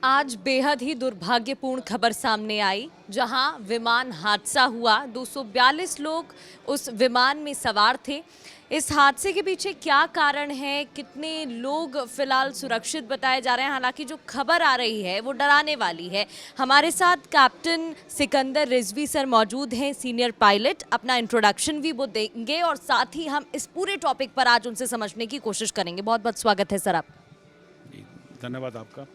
आज बेहद ही दुर्भाग्यपूर्ण खबर सामने आई जहां विमान हादसा हुआ। 242 लोग उस विमान में सवार थे। इस हादसे के पीछे क्या कारण है, कितने लोग फिलहाल सुरक्षित बताए जा रहे हैं, हालांकि जो खबर आ रही है वो डराने वाली है। हमारे साथ कैप्टन सिकंदर रिजवी सर मौजूद हैं, सीनियर पायलट। अपना इंट्रोडक्शन भी वो देंगे और साथ ही हम इस पूरे टॉपिक पर आज उनसे समझने की कोशिश करेंगे। बहुत बहुत स्वागत है सर आप। धन्यवाद आपका।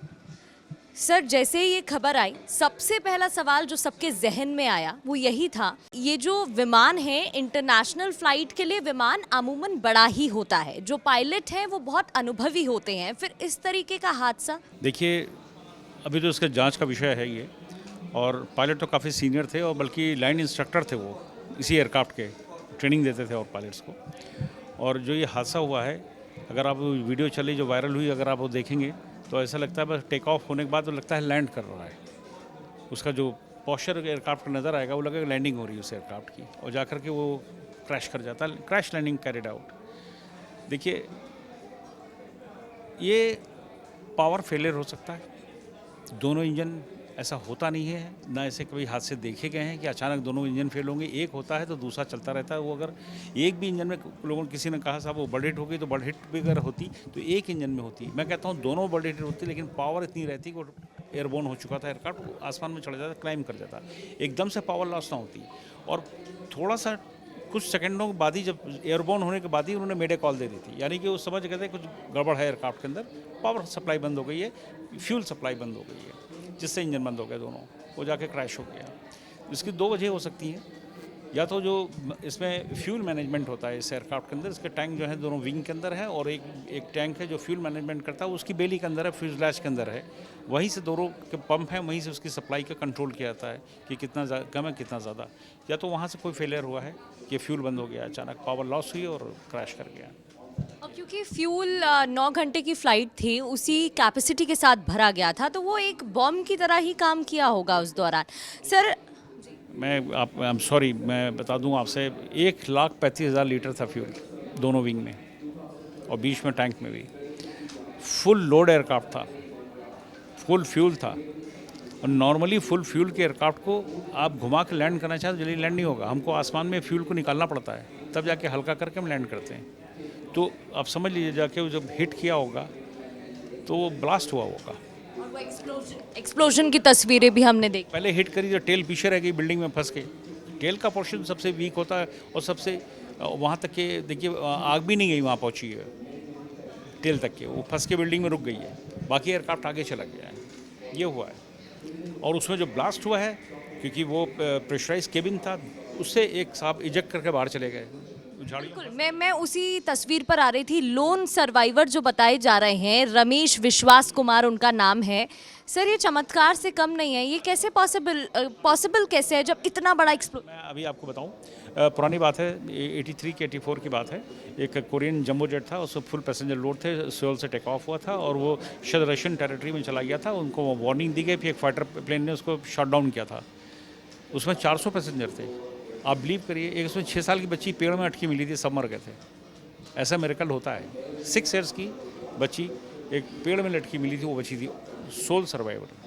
सर, जैसे ही ये खबर आई, सबसे पहला सवाल जो सबके जहन में आया वो यही था, ये जो विमान है इंटरनेशनल फ्लाइट के लिए विमान अमूमन बड़ा ही होता है, जो पायलट हैं वो बहुत अनुभवी होते हैं, फिर इस तरीके का हादसा। देखिए, अभी तो इसका जांच का विषय है ये, और पायलट तो काफ़ी सीनियर थे और बल्कि लाइन इंस्ट्रक्टर थे वो, इसी एयरक्राफ्ट के ट्रेनिंग देते थे और पायलट्स को। और जो ये हादसा हुआ है, अगर आप वीडियो चली जो वायरल हुई, अगर आप वो देखेंगे तो ऐसा लगता है बस टेक ऑफ होने के बाद तो लगता है लैंड कर रहा है। उसका जो पोस्चर एयरक्राफ्ट का नज़र आएगा वो लगेगा लैंडिंग हो रही है उस एयरक्राफ्ट की, और जाकर के वो क्रैश कर जाता है। Crash landing carried out. देखिए, ये पावर फेलियर हो सकता है। दोनों इंजन, ऐसा होता नहीं है, ना ऐसे कभी हादसे देखे गए हैं कि अचानक दोनों इंजन फेल होंगे। एक होता है तो दूसरा चलता रहता है। वो अगर एक भी इंजन में, लोगों किसी ने कहा साहब वो बर्ड हिट हो गई, तो बर्ड हिट भी अगर होती तो एक इंजन में होती। मैं कहता हूँ दोनों बर्ड हिट होती, लेकिन पावर इतनी रहती कि वो एयरबोर्न हो चुका था एयरक्राफ्ट, आसमान में चढ़ जाता, क्लाइम कर जाता, एकदम से पावर लॉस ना होती। और थोड़ा सा कुछ सेकंडों के बाद ही, जब एयरबोर्न होने के बाद ही उन्होंने मेडे कॉल दे दी थी, यानी कि वो समझ गए थे कुछ गड़बड़ है एयरक्राफ्ट के अंदर, पावर सप्लाई बंद हो गई है, फ्यूल सप्लाई बंद हो गई है, जिससे इंजन बंद हो गया दोनों, वो जाके क्रैश हो गया। इसकी दो वजह हो सकती हैं, या तो जो इसमें फ्यूल मैनेजमेंट होता है इस एयरक्राफ्ट के अंदर, इसके टैंक जो है दोनों विंग के अंदर है, और एक टैंक है जो फ्यूल मैनेजमेंट करता है, उसकी बेली के अंदर है, फ्यूजलैज के अंदर है। वहीं से दोनों के पंप हैं, वहीं से उसकी सप्लाई का कंट्रोल किया जाता है कि कितना कम है कितना ज़्यादा। या तो वहाँ से कोई फेलियर हुआ है कि फ्यूल बंद हो गया, अचानक पावर लॉस हुई और क्रैश कर गया। और क्योंकि फ्यूल 9 घंटे की फ्लाइट थी, उसी कैपेसिटी के साथ भरा गया था, तो वो एक बॉम्ब की तरह ही काम किया होगा उस दौरान। सर, आई एम सॉरी, मैं बता दूं आपसे, 1,35,000 लीटर था फ्यूल दोनों विंग में, और बीच में टैंक में भी। फुल लोड एयरक्राफ्ट था, फुल फ्यूल था, और नॉर्मली फुल फ्यूल के एयरक्राफ्ट को आप घुमा के लैंड करना चाहें तो जल्दी लैंड नहीं होगा। हमको आसमान में फ्यूल को निकालना पड़ता है, तब जाके हल्का करके हम लैंड करते हैं। तो आप समझ लीजिए, जाके जब हिट किया होगा तो वो ब्लास्ट हुआ होगा। और वो एक्सप्लोजन की तस्वीरें भी हमने देखी। पहले हिट करी तो टेल पीछे रह गई बिल्डिंग में फंस के। टेल का पोर्शन सबसे वीक होता है, और सबसे वहाँ तक के, देखिए आग भी नहीं गई, वहाँ पहुँची है टेल तक के, वो फंस के बिल्डिंग में रुक गई है, बाकी एयरक्राफ्ट आगे चला गया है। ये हुआ है। और उसमें जो ब्लास्ट हुआ है, क्योंकि वो प्रेशराइज केबिन था, उससे एक साहब इजेक्ट करके बाहर चले गए। बिल्कुल, मैं उसी तस्वीर पर आ रही थी। लोन सर्वाइवर जो बताए जा रहे हैं, रमेश विश्वास कुमार उनका नाम है। सर, ये चमत्कार से कम नहीं है, ये कैसे पॉसिबल कैसे है जब इतना बड़ा मैं अभी आपको बताऊं, पुरानी बात है, 83 की 84 की बात है। एक कोरियन जंबो जेट था, उसमें फुल पैसेंजर लोड थे, सोल से टेक ऑफ हुआ था, और वो शायद रशियन टेरिटरी में चला गया था। उनको वार्निंग दी गई, फिर एक फाइटर प्लेन ने उसको शॉट डाउन किया था। उसमें 400 पैसेंजर थे। आप बिलीव करिए, एक उसमें 6 साल की बच्ची पेड़ में अटकी मिली थी, सब मर गए थे। ऐसा मिरेकल होता है। 6 ईयर्स की बच्ची एक पेड़ में लटकी मिली थी, वो बची थी, सोल सर्वाइवर।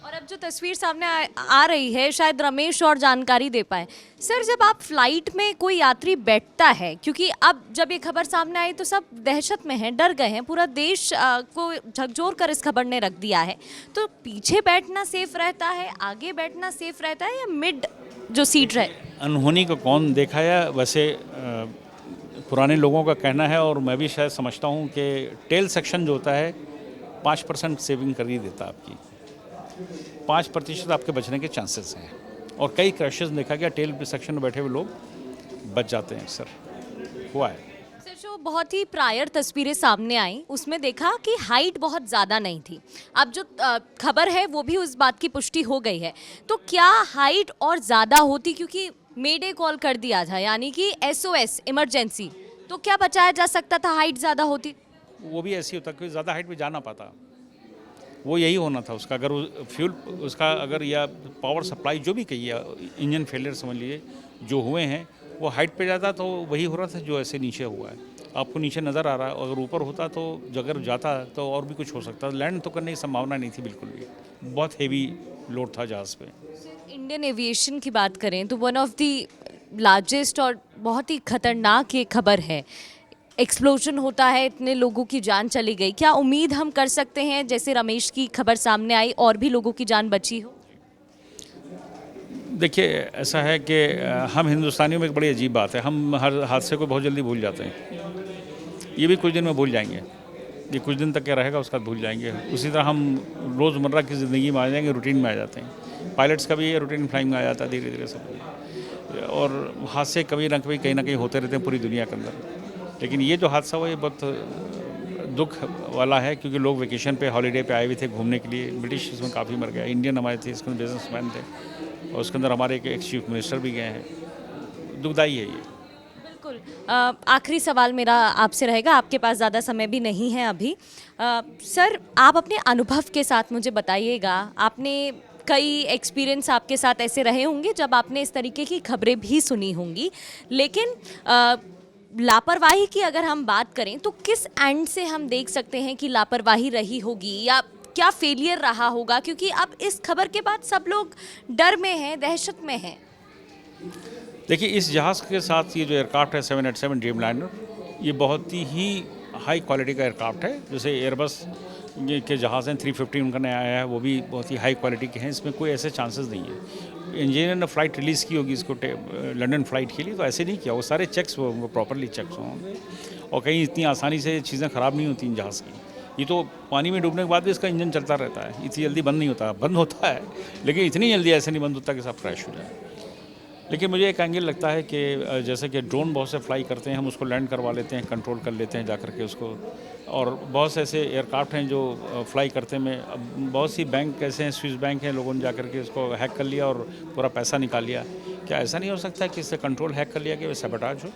और अब जो तस्वीर सामने आ रही है, शायद रमेश और जानकारी दे पाए। सर, जब आप फ्लाइट में कोई यात्री बैठता है, क्योंकि अब जब ये खबर सामने आई तो सब दहशत में हैं, डर गए हैं, पूरा देश को झकझोर कर इस खबर ने रख दिया है, तो पीछे बैठना सेफ रहता है, आगे बैठना सेफ रहता है, या मिड जो सीट रहे? अनहोनी को कौन देखा है, वैसे पुराने लोगों का कहना है, और मैं भी शायद समझता हूँ कि टेल सेक्शन जो होता है 5% सेविंग कर ही देता है आपकी। 5% आपके बचने के चांसेस हैं, और कई क्रैशेस देखा गया, टेल सेक्शन में बैठे हुए लोग बच जाते हैं। सर, हुआ है। सर, जो बहुत ही प्रायर तस्वीरें सामने आई, उसमें देखा कि हाइट बहुत ज़्यादा नहीं थी। अब जो खबर है वो भी उस बात की पुष्टि हो गई है, तो क्या हाइट और ज़्यादा होती, क्योंकि मेडे कॉल कर दिया था, यानी कि SOS इमरजेंसी, तो क्या बचाया जा सकता था हाइट ज़्यादा होती? वो भी ऐसी होता, क्योंकि ज़्यादा हाइट पे जा ना पाता, वो यही होना था उसका। अगर फ्यूल उसका, अगर या पावर सप्लाई जो भी कही है, इंजन फेलियर समझ लीजिए जो हुए हैं, वो हाइट पे ज़्यादा, तो वही हो रहा था जो ऐसे नीचे हुआ है। आपको नीचे नज़र आ रहा है, अगर ऊपर होता तो अगर जाता तो और भी कुछ हो सकता। लैंड तो करने की संभावना नहीं थी बिल्कुल भी, बहुत हेवी लोड था जहाज़ पे। इंडियन एविएशन की बात करें तो वन ऑफ द लार्जेस्ट और बहुत ही खतरनाक ये खबर है। एक्सप्लोजन होता है, इतने लोगों की जान चली गई। क्या उम्मीद हम कर सकते हैं जैसे रमेश की खबर सामने आई और भी लोगों की जान बची हो? देखिए, ऐसा है कि हम हिंदुस्तानियों में एक बड़ी अजीब बात है, हम हर हादसे को बहुत जल्दी भूल जाते हैं। ये भी कुछ दिन में भूल जाएंगे, ये कुछ दिन तक क्या रहेगा उसका भूल जाएंगे। उसी तरह हम रोज़मर्रा की ज़िंदगी में आ जाएंगे, रूटीन में आ जाते हैं। पायलट्स का भी ये रूटीन फ्लाइंग में आ जाता है धीरे धीरे सब। और हादसे कभी ना कहीं होते रहते हैं पूरी दुनिया के अंदर। लेकिन ये जो हादसा हुआ ये बहुत दुख वाला है, क्योंकि लोग वेकेशन पे हॉलीडे पे आए हुए थे घूमने के लिए। ब्रिटिश इसमें काफ़ी मर गया, इंडियन हमारे थे, इसके अंदर बिजनेसमैन थे, और उसके अंदर हमारे एक एक्स चीफ मिनिस्टर भी गए हैं। दुखदाई है ये। बिल्कुल। आखिरी सवाल मेरा आपसे रहेगा, आपके पास ज़्यादा समय भी नहीं है अभी। सर, आप अपने अनुभव के साथ मुझे बताइएगा, आपने कई एक्सपीरियंस आपके साथ ऐसे रहे होंगे जब आपने इस तरीके की खबरें भी सुनी होंगी, लेकिन लापरवाही की अगर हम बात करें तो किस एंड से हम देख सकते हैं कि लापरवाही रही होगी या क्या फेलियर रहा होगा? क्योंकि अब इस खबर के बाद सब लोग डर में हैं, दहशत में हैं। देखिए, इस जहाज़ के साथ ये जो एयरक्राफ्ट है 787 ड्रीम लाइनर, ये बहुत ही हाई क्वालिटी का एयरक्राफ्ट है। जैसे एयरबस के जहाज़ हैं 350 उनका नया आया है, वो भी बहुत ही हाई क्वालिटी के हैं। इसमें कोई ऐसे चांसेस नहीं है। इंजीनियर ने फ़्लाइट रिलीज़ की होगी इसको लंदन फ़्लाइट के लिए, तो ऐसे नहीं किया। वो सारे चेक्स वो प्रॉपरली चेक्स होंगे, और कहीं इतनी आसानी से चीज़ें ख़राब नहीं होती इन जहाज़ की। ये तो पानी में डूबने के बाद भी इसका इंजन चलता रहता है, इतनी जल्दी बंद नहीं होता। बंद होता है लेकिन इतनी जल्दी ऐसे नहीं बंद होता कि सब क्रैश हो जाए। लेकिन मुझे एक एंगल लगता है कि जैसे कि ड्रोन बहुत से फ्लाई करते हैं, हम उसको लैंड करवा लेते हैं, कंट्रोल कर लेते हैं जाकर के उसको। और बहुत से ऐसे एयरक्राफ्ट हैं जो फ्लाई करते में, अब बहुत सी बैंक ऐसे हैं, स्विस बैंक हैं, लोगों ने जाकर के उसको हैक कर लिया और पूरा पैसा निकाल लिया। क्या ऐसा नहीं हो सकता कि इससे कंट्रोल हैक कर लिया कि सैबोटाज हो?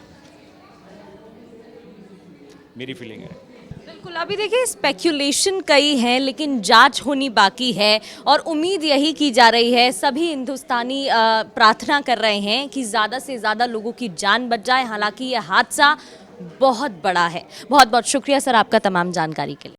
मेरी फीलिंग है। बिल्कुल। अभी देखिए, स्पेक्यूलेशन कई हैं लेकिन जांच होनी बाकी है और उम्मीद यही की जा रही है, सभी हिंदुस्तानी प्रार्थना कर रहे हैं कि ज़्यादा से ज़्यादा लोगों की जान बच जाए। हालांकि ये हादसा बहुत बड़ा है। बहुत बहुत शुक्रिया सर आपका तमाम जानकारी के लिए।